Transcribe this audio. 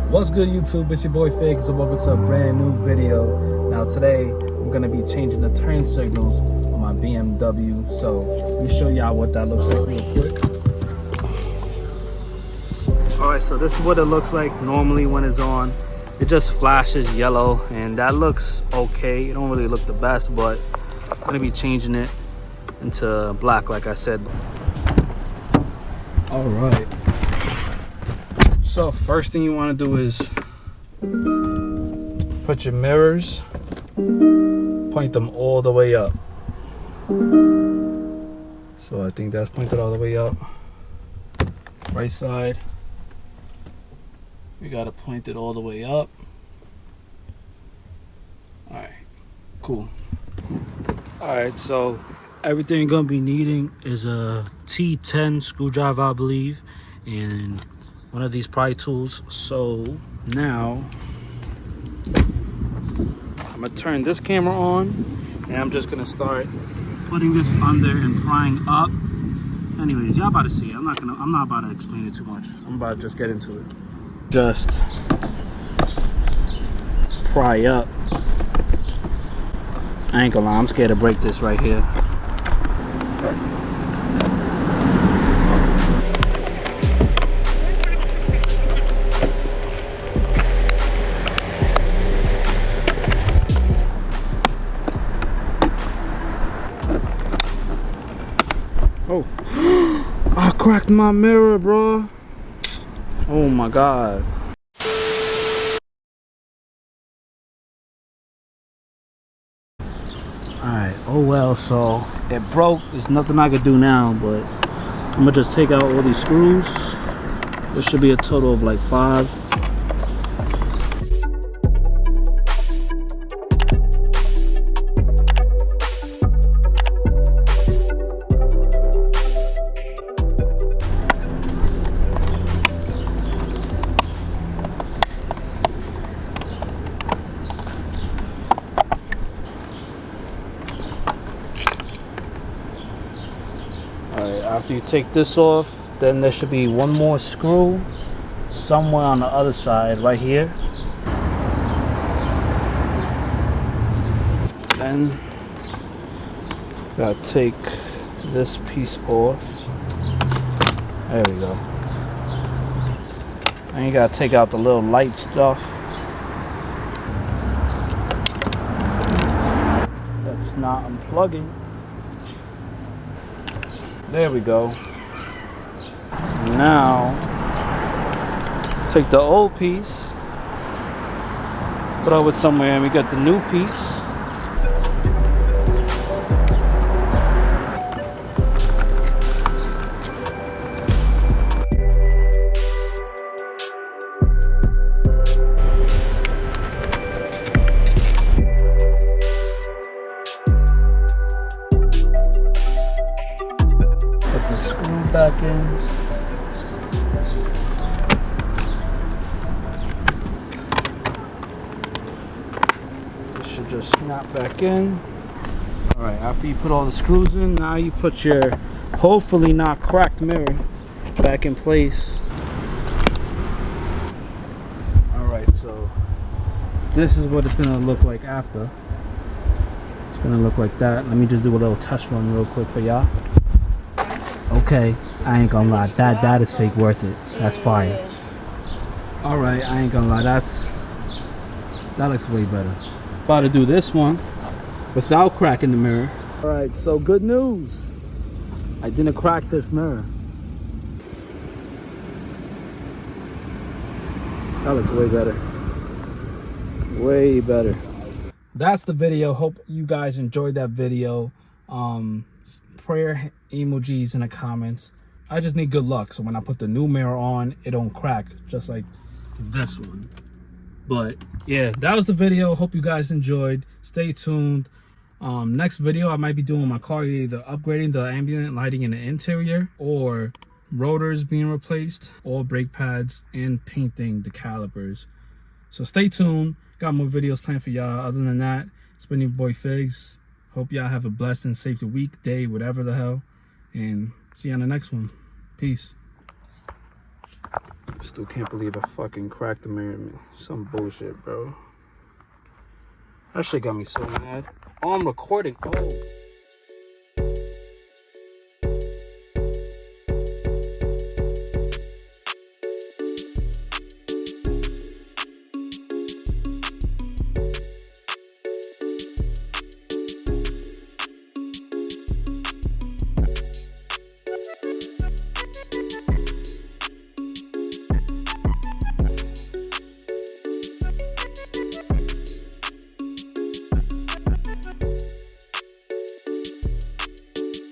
What's good, YouTube? It's your boy Figgs, and welcome to a brand new video. Now today I'm gonna be changing the turn signals on my BMW. So let me show y'all what that looks like real quick. Alright, so this is what it looks like normally when it's on. It just flashes yellow, and that looks okay. It don't really look the best, but I'm gonna be changing it into black, like I said. Alright. So first thing you want to do is put your mirrors, point them all the way up. So I think that's pointed all the way up. Right side, we got to point it all the way up. Alright, cool. Alright, so everything you're going to be needing is a T10 screwdriver, I believe, and one of these pry tools. So now I'm gonna turn this camera on, and I'm just gonna start putting this under and prying up. Anyways, y'all about to see it. I'm not about to explain it too much. I'm about to just get into it. Just pry up. I ain't gonna lie, I'm scared to break this right here. Oh, I cracked my mirror, bro. Oh my God. Alright, oh well, so it broke. There's nothing I could do now, but I'm gonna just take out all these screws. There should be a total of like 5. Alright, after you take this off, then there should be one more screw somewhere on the other side, right here. Then gotta take this piece off. There we go. And you gotta take out the little light stuff that's not unplugging. There we go. Now, take the old piece, throw it somewhere, and we got the new piece. Back in. It should just snap back in. Alright, after you put all the screws in, now you put your hopefully not cracked mirror back in place. Alright, so this is what it's gonna look like after. It's gonna look like that. Let me just do a little test run real quick for y'all. Okay, I ain't gonna lie, that is fake worth it. That's fire. Alright, I ain't gonna lie, that looks way better. About to do this one without cracking the mirror. Alright, so good news. I didn't crack this mirror. That looks way better. Way better. That's the video. Hope you guys enjoyed that video. Prayer emojis in the comments. I just need good luck, so when I put the new mirror on, it don't crack, just like this one. But yeah, that was the video. Hope you guys enjoyed. Stay tuned. Next video I might be doing my car, either upgrading the ambient lighting in the interior, or rotors being replaced, or brake pads, and painting the calipers. So stay tuned. Got more videos planned for y'all. Other than that, it's been your boy Figgs. Hope y'all have a blessed and safe week, day, whatever the hell. And see you on the next one. Peace. Still can't believe I fucking cracked the mirror. Some bullshit, bro. That shit got me so mad. Oh, I'm recording. Oh.